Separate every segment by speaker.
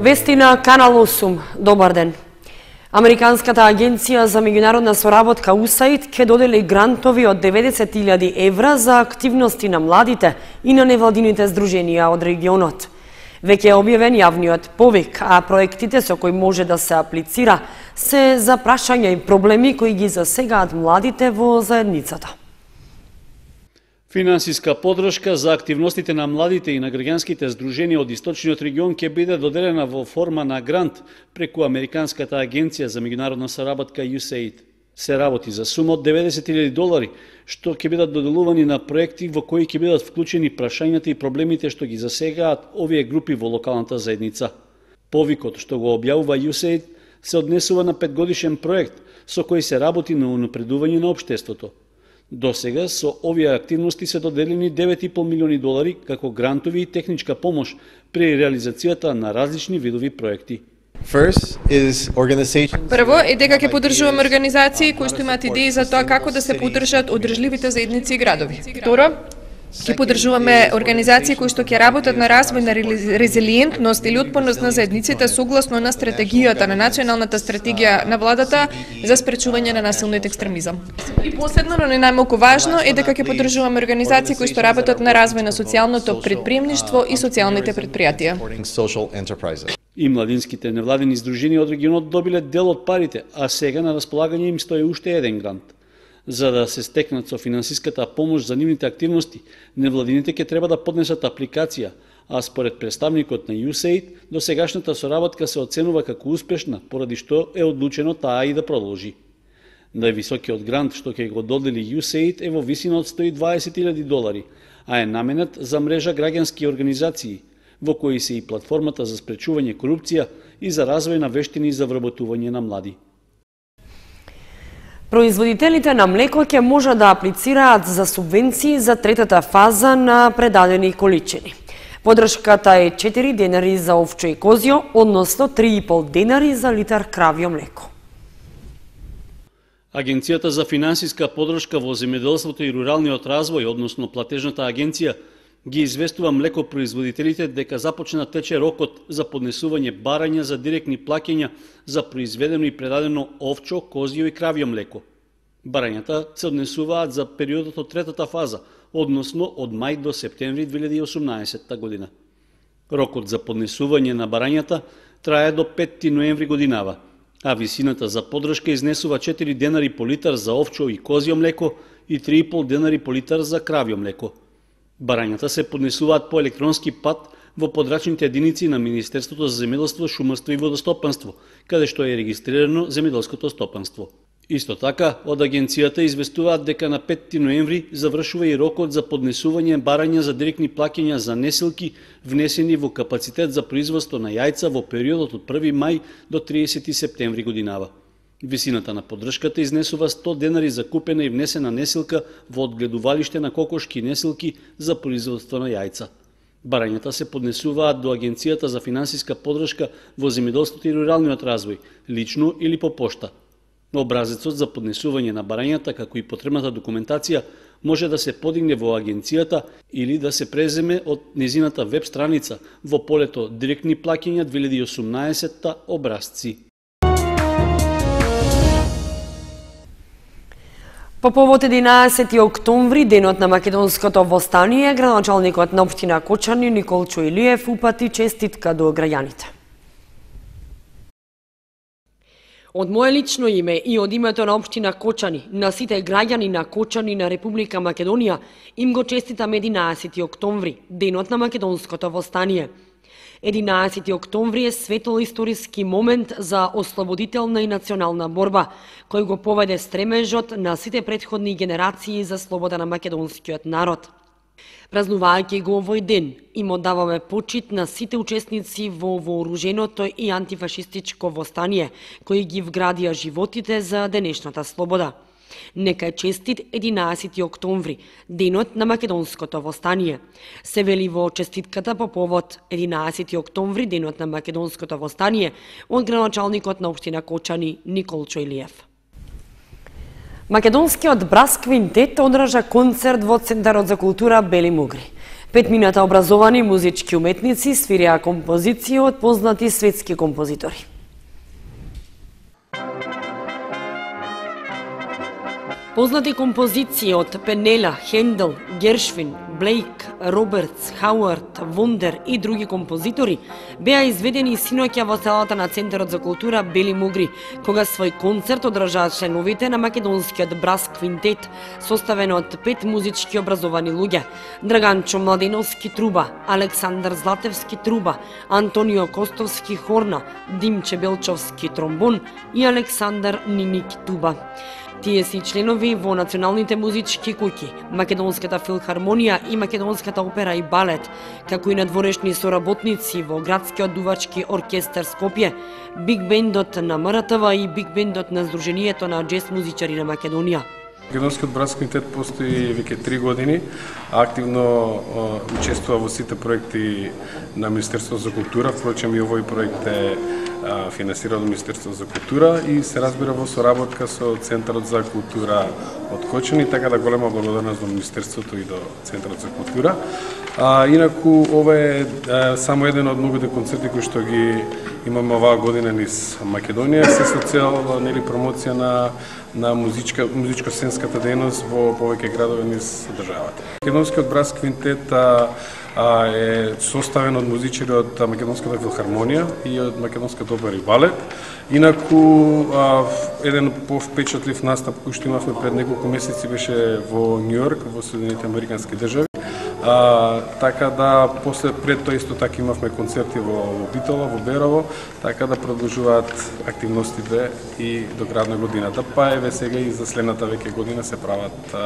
Speaker 1: Вести на Канал 8. Добар ден. Американската агенција за меѓународна соработка USAID ќе додели грантови од 90.000 евра за активности на младите и на невладините здруженија од регионот. Веќе е објавен јавниот повик, а проектите со кои може да се аплицира се за прашања и проблеми кои ги засегаат младите во заедницата.
Speaker 2: Финансиска подршка за активностите на младите и на граѓанските здруженија од источниот регион ќе биде доделена во форма на грант преку Американската агенција за меѓународна соработка USAID. Се работи за сума од $90.000, што ќе бидат доделувани на проекти во кои ќе бидат вклучени прашањата и проблемите што ги засегаат овие групи во локалната заедница. Повикот што го објавува USAID се однесува на 5-годишен проект со кој се работи на унапредување на општеството. До сега со овие активности се доделени $9,5 милиони како грантови и техничка помош при реализацијата на различни видови проекти.
Speaker 3: Прво е дека ќе поддржуваме организации кои што имаат идеи за тоа како да се поддржат одржливите заедници и градови. Второ, ќе поддржуваме организации кои што ќе работат на развој на резилиентност или отпорност на заедниците согласно на стратегијата на националната стратегија на владата за спречување на насилниот екстремизам. И последно, но не најмалку важно, е дека ќе поддржуваме организации кои што работат на развој на социјалното претприемништво и социјалните претпријатија.
Speaker 2: И младинските невладини здруженија од регионот добиле дел од парите, а сега на располагање им стои уште еден грант. За да се стекнат со финансиската помош за нивните активности, невладините ќе треба да поднесат апликација, а според представникот на USAID, досегашната соработка се оценува како успешна, поради што е одлучено таа и да продолжи. Највисокиот грант што ќе го додели USAID е во висина од $120.000, а е наменет за мрежа граѓански организации, во кои се и платформата за спречување корупција и за развој на вештини за вработување на млади.
Speaker 1: Производителите на млеко ќе може да аплицираат за субвенции за третата фаза на предадени количини. Подршката е $4 за овче и козјо, односно $3,5 за литар кравјо млеко.
Speaker 2: Агенцијата за финансиска подршка во земјоделството и руралниот развој, односно платежната агенција, ги известува млекопроизводителите дека започна тече рокот за поднесување барања за директни плаќања за произведено и предадено овчо, козјо и кравјо млеко. Барањата се однесуваат за периодот од третата фаза, односно од мај до септември 2018 година. Рокот за поднесување на барањата трае до 5 ноември годинава, а висината за подршка изнесува $4 по литар за овчо и козјо млеко и $3,5 по литар за кравјо млеко. Барањата се поднесуваат по електронски пат во подрачните единици на Министерството за земјоделство, шумарство и водостопанство, каде што е регистрирано земјоделското стопанство. Исто така, од агенцијата известуваат дека на 5 ноември завршува и рокот за поднесување барања за директни плаќања за несилки внесени во капацитет за производство на јајца во периодот од 1 мај до 30 септември годинава. Висината на поддршката изнесува $100 за купена и внесена несилка во одгледувалиште на кокошки несилки за производство на јајца. Барањата се поднесуваат до Агенцијата за финансиска поддршка во земјоделството и руралниот развој, лично или по пошта. Образецот за поднесување на барањата, како и потребната документација, може да се подигне во агенцијата или да се преземе од незината веб страница во полето Директни плаќања 2018 образци.
Speaker 1: По повод 11 октомври, денот на македонското востание, градоначалникот на општина Кочани Николчо Илиев упати честитка до граѓаните. Од мое лично име и од името на општина Кочани, на сите граѓани на Кочани на Република Македонија, им го честитам 11 октомври, денот на македонското востание. 11 октомври е светол историски момент за ослободителна и национална борба, кој го поведе стремежот на сите претходни генерации за слобода на македонскиот народ. Празнувајќи го овој ден, им оддаваме почит на сите учесници во вооруженото и антифашистичко востание, кои ги вградија животите за денешната слобода. Нека е честит 11 октомври, денот на македонското востание. Се вели во честитката по повод 11 октомври, денот на македонското востание, од градоначалникот на општина Кочани Николчо Илиев. Македонскиот брас квинтет одржа концерт во Центарот за култура Бели Мугри. Петмината образовани музички уметници свиреа композиции од познати светски композитори. Познати композиции од Пенела, Хендел, Гершвин, Блейк, Робертс, Хауард, Вондер и други композитори беа изведени синоќа во салата на Центарот за култура Бели Мугри, кога свој концерт одржаат членовите на македонскиот брас квинтет, составен од 5 музички образовани луѓе: Драганчо Младеновски труба, Александар Златевски труба, Антонио Костовски хорна, Димче Белчовски тромбон и Александар Ниники туба. Тие си членови во националните музички куќи, Македонската филхармонија и Македонската опера и балет, како и надворешни соработници во Градскиот дувачки оркестар Скопје, Биг бендот на МРТВ и Биг бендот на Сдруженијето на џез музичари на Македонија.
Speaker 4: Македонскиот брас квинтет постои веќе 3 години, активно учествува во сите проекти на Министерството за култура, впрочем и овој проект е финансиран од Министерството за култура и се разбира во соработка со Центарот за култура од Кочани, така да голема благодарност до Министерството и до Центарот за култура. Инаку ова е само еден од многуте концерти кои што ги имаме оваа година низ Македонија, се со цел промоција на музичко-сценската дејност во повеќе градови низ државата. Македонскиот брас квинтет е составен од музичари од Македонската филхармонија и од Македонската опера и балет. Инаку, еден повпечатлив настап кој што имавме пред неколку месеци беше во Њујорк, во Соединените Американски држави. Така да, пред тоа исто така имавме концерти во Битола, во Берово, така да продолжуваат активностите и до крај на годината. Па еве сега и за следната веќе година се прават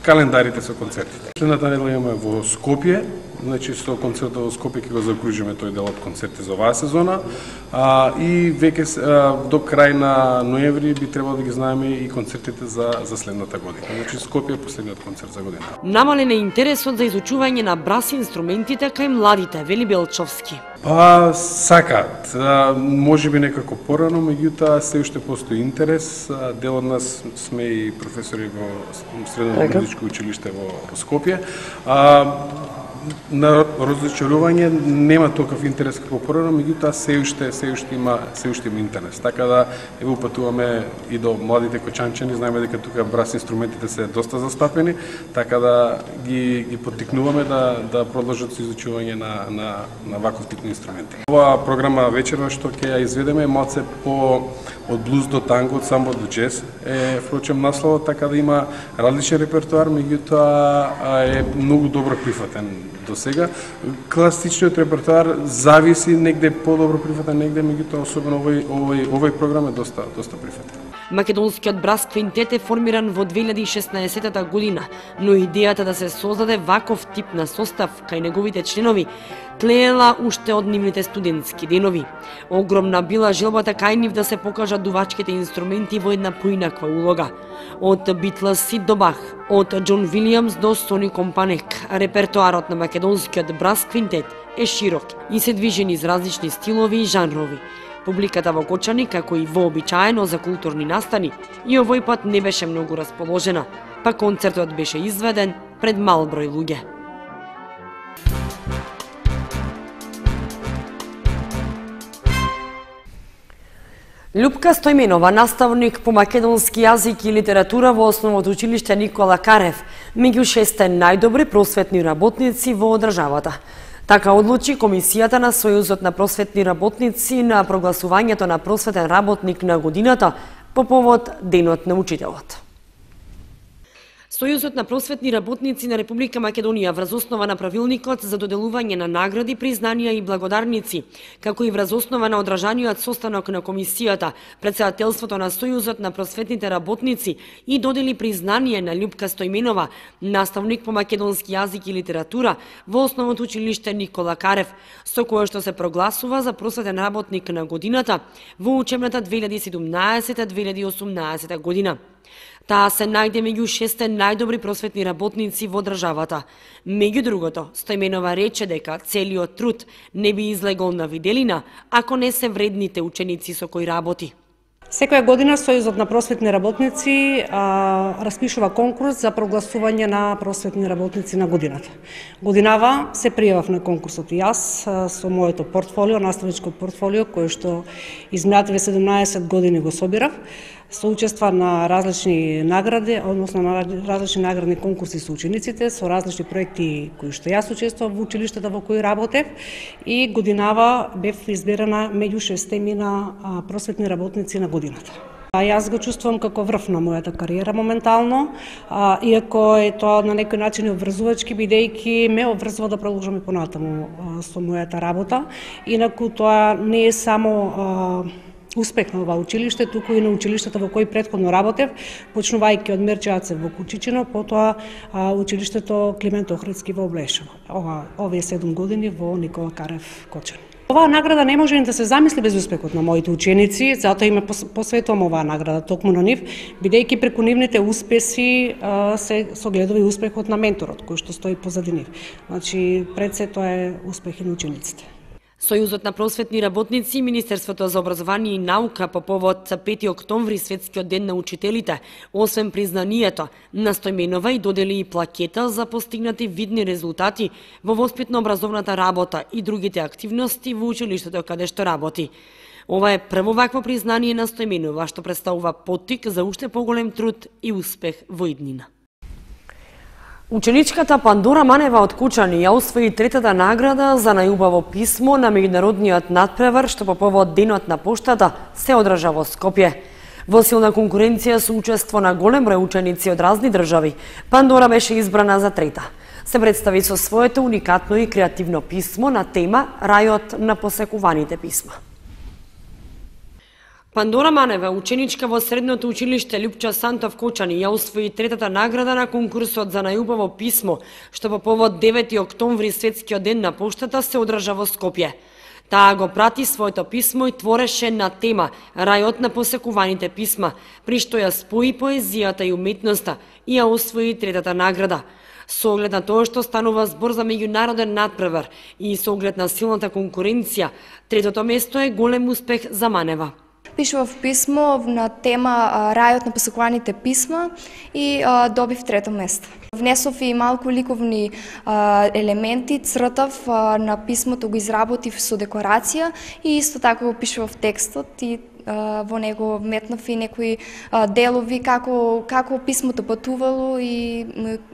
Speaker 4: календарите со концертите. Следната недела имаме во Скопје, значи со концертот во Скопје ќе го закружиме тој дел од концерти за оваа сезона. И веќе до крај на ноември би требало да ги знаеме и концертите за следната година. Значи Скопје е последниот концерт за година.
Speaker 1: Намален е интересот за изучување на брас инструментите кај младите, вели Белчовски.
Speaker 4: Сакаат. Можеби некако порано, меѓутоа се уште постои интерес. Дел од нас сме и професори во Средното музичко училиште во Скопје. На разочарување нема толков интерес како порано, меѓутоа се уште има интерес. Така да еве упатуваме и до младите кочанчани, знаеме дека тука брас инструментите се доста застапени, така да ги поттикнуваме да продолжат со изучување на ваков тип инструменти. Оваа програма вечерва што ќе ја изведеме е малце од блуз до танго, од самбо до џез е впрочем насловот, така да има различен репертоар, меѓутоа е многу добро прифатен до сега. Класичниот репертоар зависи, негде подобро прифатен, негде, меѓутоа особено овој програм е доста прифатен.
Speaker 1: Македонскиот брас квинтет е формиран во 2016 година, но идејата да се создаде ваков тип на состав кај неговите членови тлеела уште од нивните студентски денови. Огромна била желбата кај нив да се покажат дувачките инструменти во една поинаква улога. Од Битлси до Бах, од Џон Вилијамс до Сони Компанек, репертоарот на македонскиот брас квинтет е широк и се движи низ различни стилови и жанрови. Публиката во Кочани, како и вообичаено за културни настани, и овој пат не беше многу расположена, па концертот беше изведен пред мал број луѓе. Љупка Стојменова, наставник по македонски јазик и литература во Основното училиште Никола Карев, меѓу 6 најдобри просветни работници во државата. Така одлучи Комисијата на Сојузот на просветни работници на прогласувањето на просветен работник на годината по повод Денот на учителот. Сојузот на просветни работници на Република Македонија врз основа на правилникот за доделување на награди, признанија и благодарници, како и врз основа на одржаниот состанок на комисијата, председателството на Сојузот на просветните работници и додели признание на Љупка Стојменова, наставник по македонски јазик и литература во Основното училиште Никола Карев, со кое што се прогласува за просветен работник на годината во учебната 2017-2018 година. Таа се најде меѓу 6 најдобри просветни работници во државата. Меѓу другото, Стојменова рече дека целиот труд не би излегол на виделина ако не се вредните ученици со кои работи.
Speaker 5: Секоја година Сојузот на просветни работници распишува конкурс за прогласување на просветни работници на годината. Годинава се пријавав на конкурсот и јас со моето портфолио, наставничко портфолио, кое што изминативе 17 години го собирав, со учества на различни награди, односно на различни наградни конкурси со учениците, со различни проекти кои што јас учествував во училиштата во кои работев, и годинава бев изберана меѓу 6 просветни работници на годината. Јас го чувствувам како врв на мојата кариера моментално, иако е тоа на некој начин обврзувачки, бидејќи ме обврзува да продолжам и понатаму со мојата работа. Инаку тоа не е само успех на ова училиште, туку и на училиштата во кои претходно работев, почнувајќи од Мерчеваце во Кучичино, потоа училиштето Климент Охридски во Облешево. Овие 7 години во Никола Карев Кочани. Оваа награда не може да се замисли без успехот на моите ученици, затоа им посветувам оваа награда токму на нив, бидејќи преку нивните успеси се согледува и успехот на менторот кој што стои позади нив. Значи, пред се тоа е успех на учениците.
Speaker 1: Сојузот на просветни работници и Министерството за образование и наука по повод 5 октомври, светскиот ден на учителите, освен признанието, настојменува и додели и плакета за постигнати видни резултати во воспитно-образовната работа и другите активности во училиштето каде што работи. Ова е прво вакво признание настојменува, што представува поттик за уште поголем труд и успех во иднина. Ученичката Пандора Манева од Кучани ја освои третата награда за најубаво писмо на меѓународниот натпревар што по повод Денот на поштата се одржа во Скопје. Во силна конкуренција со учество на голем број ученици од разни држави, Пандора беше избрана за трета. Се представи со своето уникатно и креативно писмо на тема Рајот на посекуваните писма. Пандора Манева, ученичка во средното училиште Лјупча Сантов Кочани, ја освои третата награда на конкурсот за најубаво писмо, што по повод 9 октомври, светскиот ден на поштата, се одржа во Скопје. Таа го прати своето писмо и твореше на тема Рајот на посекуваните писма, при што ја спои поезијата и уметноста и ја освои третата награда. Со оглед на тоа што станува збор за меѓународен натпревар и со оглед на силната конкуренција, третото место е голем успех за Манева.
Speaker 6: Пишував писмо на тема Рајот на посекуваните писма и добив трето место. Внесов и малку ликовни елементи, цртав на писмото, го изработив со декорација и исто така го пишував текстот и во него вметнав и некои делови како писмото патувало и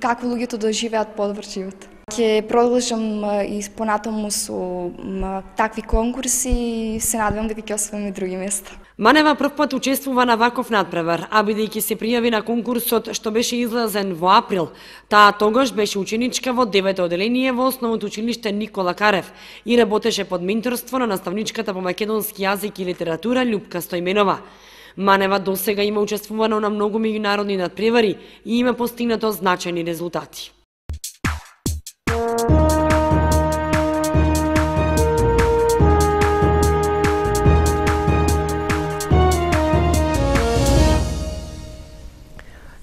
Speaker 6: како луѓето да живеат подобар живот. Ќе продолжам и понатаму со такви конкурси и се надевам дека ќе освоим и други места.
Speaker 1: Манева првпат учествува на ваков натпревар, а бидејќи се пријави на конкурсот што беше излазен во април, таа тогаш беше ученичка во 9-то оделение во основното училиште Никола Карев и работеше под менторство на наставничката по македонски јазик и литература Љупка Стојменова. Манева досега има учествувано на многу меѓународни натпревари и има постигнато значајни резултати.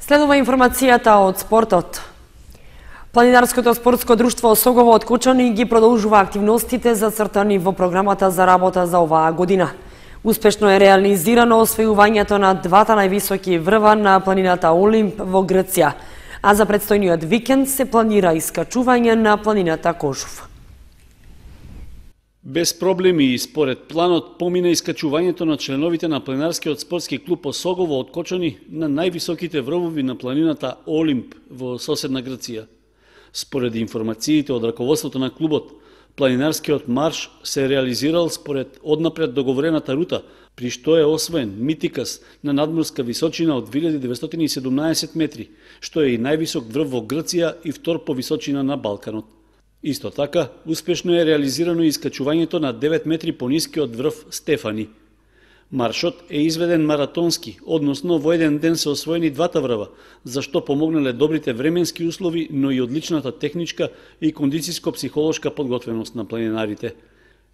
Speaker 1: Следува информацијата од спортот. Планинарското спортско друштво Осогово од Кочани ги продолжува активностите зацртани во програмата за работа за оваа година. Успешно е реализирано освојувањето на двата највисоки врва на планината Олимп во Грција, а за предстојниот викенд се планира искачување на планината Кожув.
Speaker 2: Без проблеми и според планот помина искачувањето на членовите на планинарскиот спортски клуб Осогово од Кочани на највисоките врвови на планината Олимп во соседна Грција. Според информациите од раководството на клубот, планинарскиот марш се реализирал според однапред договорената рута, при што е освоен Митикас на надморска височина од 2917 метри, што е и највисок врв во Грција и втор по височина на Балканот. Исто така, успешно е реализирано и искачувањето на 9 метри понискиот врв Стефани. Маршот е изведен маратонски, односно во еден ден се освоени двата врва, за што помогнале добрите временски услови, но и одличната техничка и кондицијско-психолошка подготвеност на планинарите.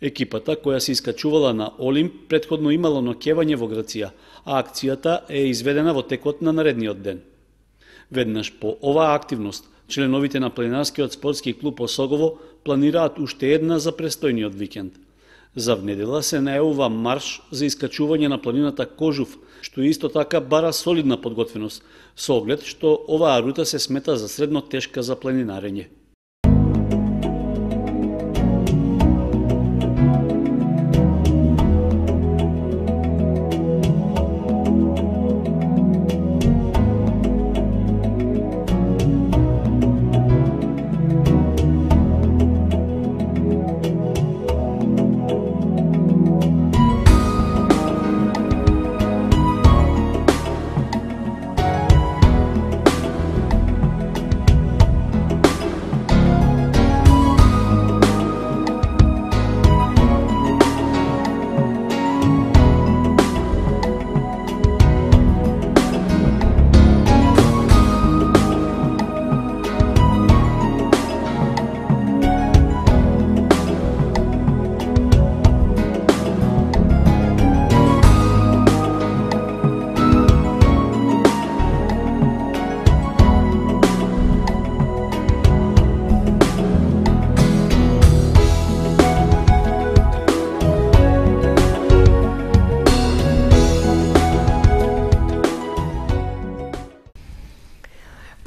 Speaker 2: Екипата која се искачувала на Олимп претходно имала ноќевање во Грција, а акцијата е изведена во текот на наредниот ден. Веднаш по оваа активност, членовите на планинарскиот спортски клуб Осогово планираат уште една за престојниот викенд. За внедела се најавува марш за искачување на планината Кожув, што исто така бара солидна подготвеност, со оглед што оваа рута се смета за средно тешка за планинарење.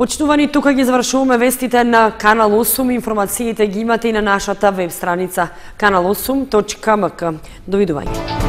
Speaker 1: Почитувани, тука ги завршуваме вестите на Канал 8. Информациите ги имате и на нашата веб страница kanal8.mk. Довидување.